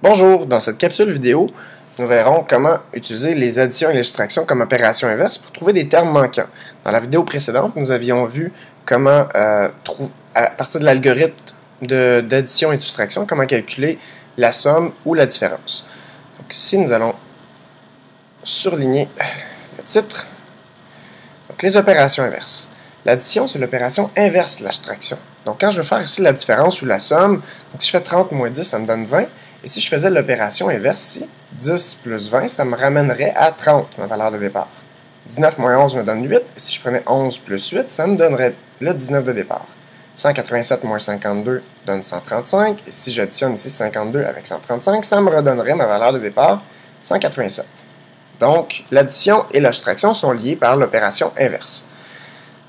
Bonjour, dans cette capsule vidéo, nous verrons comment utiliser les additions et les soustractions comme opération inverse pour trouver des termes manquants. Dans la vidéo précédente, nous avions vu comment, à partir de l'algorithme d'addition et de soustraction, comment calculer la somme ou la différence. Donc ici, nous allons surligner le titre. Donc les opérations inverses. L'addition, c'est l'opération inverse de la soustraction. Donc quand je veux faire ici la différence ou la somme, donc si je fais 30 moins 10, ça me donne 20. Et si je faisais l'opération inverse ici, 10 plus 20, ça me ramènerait à 30, ma valeur de départ. 19 moins 11 me donne 8, et si je prenais 11 plus 8, ça me donnerait le 19 de départ. 187 moins 52 donne 135, et si j'additionne ici 52 avec 135, ça me redonnerait ma valeur de départ, 187. Donc, l'addition et la soustraction sont liées par l'opération inverse.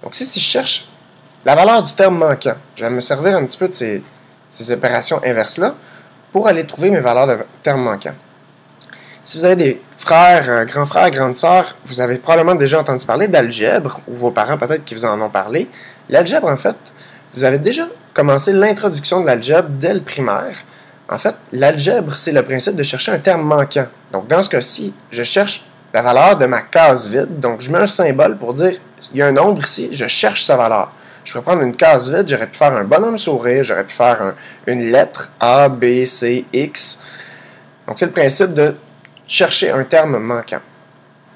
Donc, si je cherche la valeur du terme manquant, je vais me servir un petit peu de ces opérations inverses-là, pour aller trouver mes valeurs de termes manquants. Si vous avez des frères, grands frères, grandes sœurs, vous avez probablement déjà entendu parler d'algèbre, ou vos parents peut-être qui vous en ont parlé. L'algèbre, en fait, vous avez déjà commencé l'introduction de l'algèbre dès le primaire. En fait, l'algèbre, c'est le principe de chercher un terme manquant. Donc, dans ce cas-ci, je cherche la valeur de ma case vide. Donc, je mets un symbole pour dire, il y a un nombre ici, je cherche sa valeur. Je pourrais prendre une case vide, j'aurais pu faire un bonhomme sourire, j'aurais pu faire une lettre A, B, C, X. Donc, c'est le principe de chercher un terme manquant.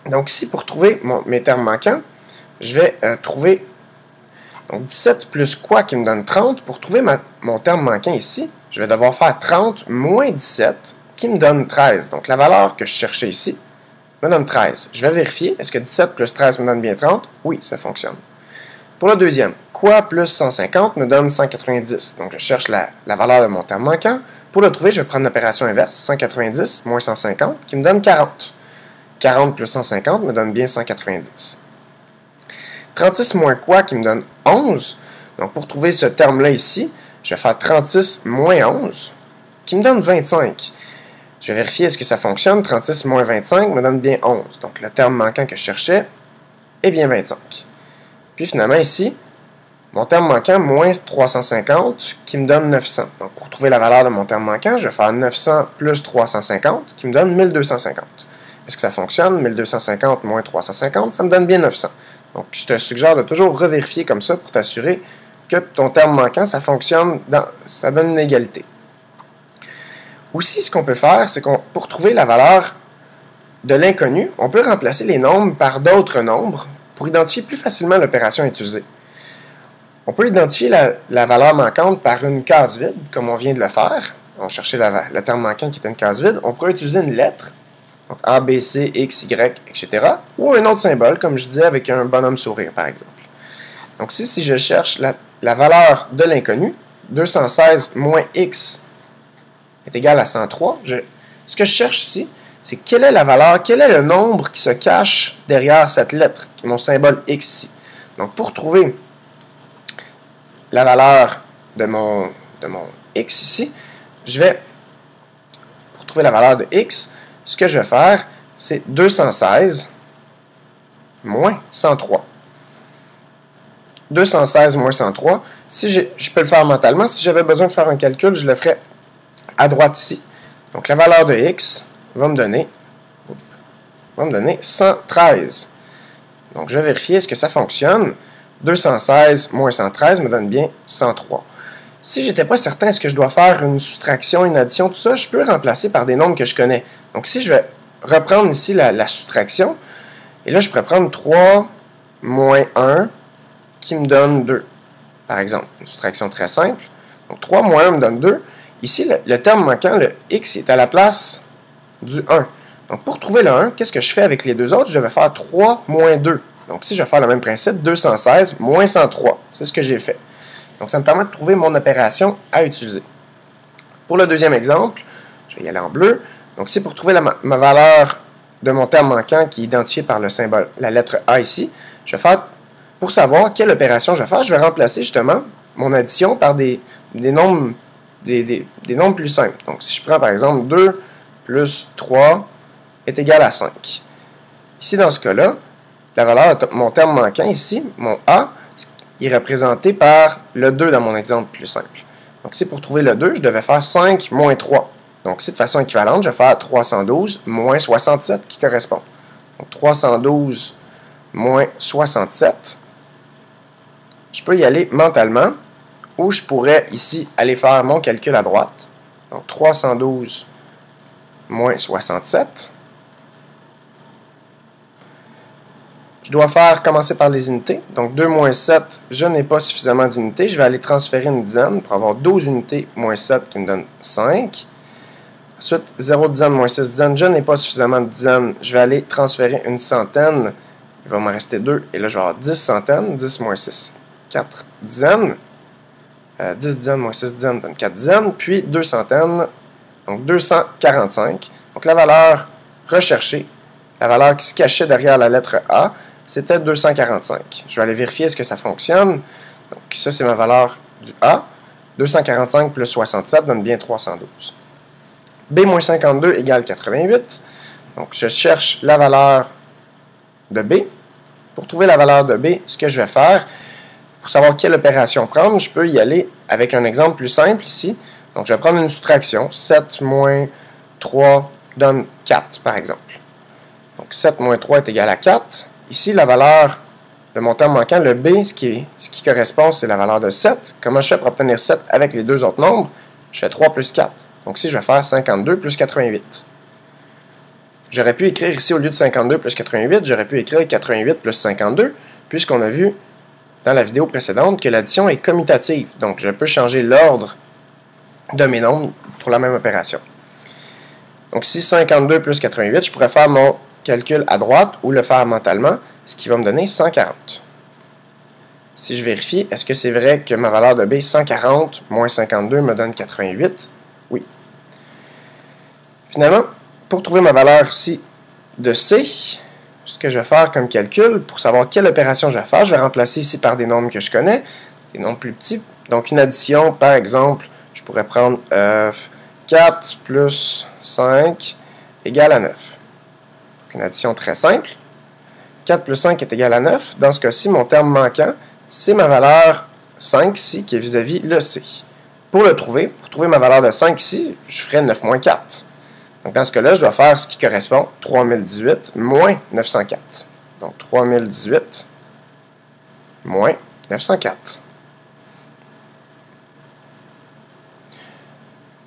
Donc, ici, pour trouver mes termes manquants, je vais trouver donc 17 plus quoi qui me donne 30. Pour trouver mon terme manquant ici, je vais devoir faire 30 moins 17 qui me donne 13. Donc, la valeur que je cherchais ici me donne 13. Je vais vérifier, est-ce que 17 plus 13 me donne bien 30? Oui, ça fonctionne. Pour le deuxième, quoi plus 150 me donne 190. Donc, je cherche la valeur de mon terme manquant. Pour le trouver, je vais prendre l'opération inverse, 190 moins 150, qui me donne 40. 40 plus 150 me donne bien 190. 36 moins quoi qui me donne 11. Donc, pour trouver ce terme-là ici, je vais faire 36 moins 11, qui me donne 25. Je vais vérifier est-ce que ça fonctionne. 36 moins 25 me donne bien 11. Donc, le terme manquant que je cherchais est bien 25. Puis finalement ici, mon terme manquant, moins 350, qui me donne 900. Donc pour trouver la valeur de mon terme manquant, je vais faire 900 plus 350, qui me donne 1250. Est-ce que ça fonctionne? 1250 moins 350, ça me donne bien 900. Donc je te suggère de toujours revérifier comme ça pour t'assurer que ton terme manquant, ça fonctionne, ça donne une égalité. Aussi, ce qu'on peut faire, c'est qu'on pour trouver la valeur de l'inconnu, on peut remplacer les nombres par d'autres nombres pour identifier plus facilement l'opération utilisée. On peut identifier la valeur manquante par une case vide, comme on vient de le faire. On cherchait le terme manquant qui était une case vide. On pourrait utiliser une lettre, donc A, B, C, X, Y, etc. Ou un autre symbole, comme je disais, avec un bonhomme sourire, par exemple. Donc si je cherche la valeur de l'inconnu, 216 moins X est égal à 103, ce que je cherche ici, c'est quelle est la valeur, quel est le nombre qui se cache derrière cette lettre, mon symbole X ici. Donc, pour trouver la valeur de mon X ici, pour trouver la valeur de X, ce que je vais faire, c'est 216 moins 103. 216 moins 103, si je peux le faire mentalement, si j'avais besoin de faire un calcul, je le ferais à droite ici. Donc, la valeur de X va me donner 113. Donc, je vais vérifier est-ce que ça fonctionne. 216 moins 113 me donne bien 103. Si je n'étais pas certain est-ce que je dois faire une soustraction, une addition, tout ça, je peux remplacer par des nombres que je connais. Donc, si je vais reprendre ici la soustraction, et là, je pourrais prendre 3 moins 1 qui me donne 2. Par exemple, une soustraction très simple. Donc, 3 moins 1 me donne 2. Ici, le terme manquant, le X, est à la place du 1. Donc, pour trouver le 1, qu'est-ce que je fais avec les deux autres? Je vais faire 3 moins 2. Donc, si je vais faire le même principe, 216 moins 103. C'est ce que j'ai fait. Donc, ça me permet de trouver mon opération à utiliser. Pour le deuxième exemple, je vais y aller en bleu. Donc, c'est pour trouver ma valeur de mon terme manquant qui est identifié par le symbole, la lettre A ici. Je vais faire, pour savoir quelle opération je vais faire, je vais remplacer justement mon addition par des nombres plus simples. Donc, si je prends par exemple 2 plus 3 est égal à 5. Ici, dans ce cas-là, la valeur de mon terme manquant ici, mon A, est représenté par le 2 dans mon exemple plus simple. Donc, ici, pour trouver le 2, je devais faire 5 moins 3. Donc, c'est de façon équivalente, je vais faire 312 moins 67 qui correspond. Donc, 312 moins 67. Je peux y aller mentalement, ou je pourrais ici aller faire mon calcul à droite. Donc, 312 moins 67. Je dois commencer par les unités. Donc, 2 moins 7, je n'ai pas suffisamment d'unités. Je vais aller transférer une dizaine pour avoir 12 unités moins 7 qui me donne 5. Ensuite, 0 dizaine moins 6 dizaines, je n'ai pas suffisamment de dizaines. Je vais aller transférer une centaine. Il va m'en rester 2. Et là, je vais avoir 10 centaines. 10 moins 6, 4 dizaines. 10 dizaines moins 6 dizaines donne 4 dizaines. Puis 2 centaines, donc 245. Donc, la valeur recherchée, la valeur qui se cachait derrière la lettre A, c'était 245. Je vais aller vérifier est-ce que ça fonctionne. Donc, ça, c'est ma valeur du A. 245 plus 67 donne bien 312. B-52 égale 88. Donc, je cherche la valeur de B. Pour trouver la valeur de B, ce que je vais faire, pour savoir quelle opération prendre, je peux y aller avec un exemple plus simple ici. Donc, je vais prendre une soustraction. 7 moins 3 donne 4, par exemple. Donc, 7 moins 3 est égal à 4. Ici, la valeur de mon terme manquant, le B, ce qui correspond, c'est la valeur de 7. Comment je fais pour obtenir 7 avec les deux autres nombres? Je fais 3 plus 4. Donc ici, je vais faire 52 plus 88. J'aurais pu écrire ici, au lieu de 52 plus 88, j'aurais pu écrire 88 plus 52, puisqu'on a vu dans la vidéo précédente que l'addition est commutative. Donc, je peux changer l'ordre de mes nombres pour la même opération. Donc, si 52 plus 88, je pourrais faire mon calcul à droite ou le faire mentalement, ce qui va me donner 140. Si je vérifie, est-ce que c'est vrai que ma valeur de B, 140 moins 52, me donne 88? Oui. Finalement, pour trouver ma valeur ici de C, ce que je vais faire comme calcul, pour savoir quelle opération je vais faire, je vais remplacer ici par des nombres que je connais, des nombres plus petits. Donc, une addition, par exemple, je pourrais prendre 4 plus 5 égale à 9. Une addition très simple. 4 plus 5 est égal à 9. Dans ce cas-ci, mon terme manquant, c'est ma valeur 5 ici, qui est vis-à-vis le C. Pour trouver ma valeur de 5 ici, je ferai 9 moins 4. Donc, dans ce cas-là, je dois faire ce qui correspond, 3018 moins 904. Donc, 3018 moins 904.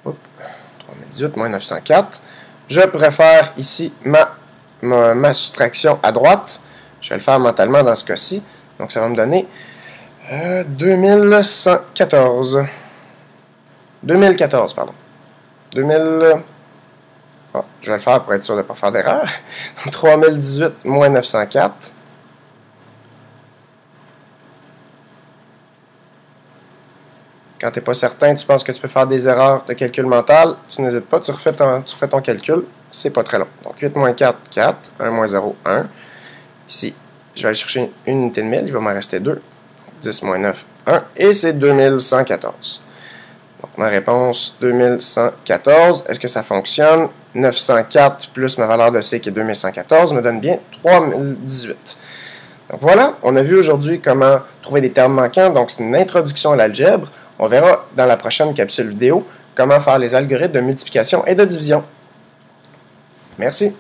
3018 moins 904. Je pourrais faire ici ma soustraction à droite. Je vais le faire mentalement dans ce cas-ci. Donc, ça va me donner 2114. 2014, pardon. 2000... Oh, je vais le faire pour être sûr de ne pas faire d'erreur. 3018 moins 904. Quand tu n'es pas certain, tu penses que tu peux faire des erreurs de calcul mental, tu n'hésites pas, tu refais ton calcul. C'est pas très long. Donc, 8 moins 4, 4. 1 moins 0, 1. Ici, je vais aller chercher une unité de 1000. Il va m'en rester 2. 10 moins 9, 1. Et c'est 2114. Donc, ma réponse, 2114. Est-ce que ça fonctionne? 904 plus ma valeur de C qui est 2114 me donne bien 3018. Donc voilà, on a vu aujourd'hui comment trouver des termes manquants. Donc, c'est une introduction à l'algèbre. On verra dans la prochaine capsule vidéo comment faire les algorithmes de multiplication et de division. Merci.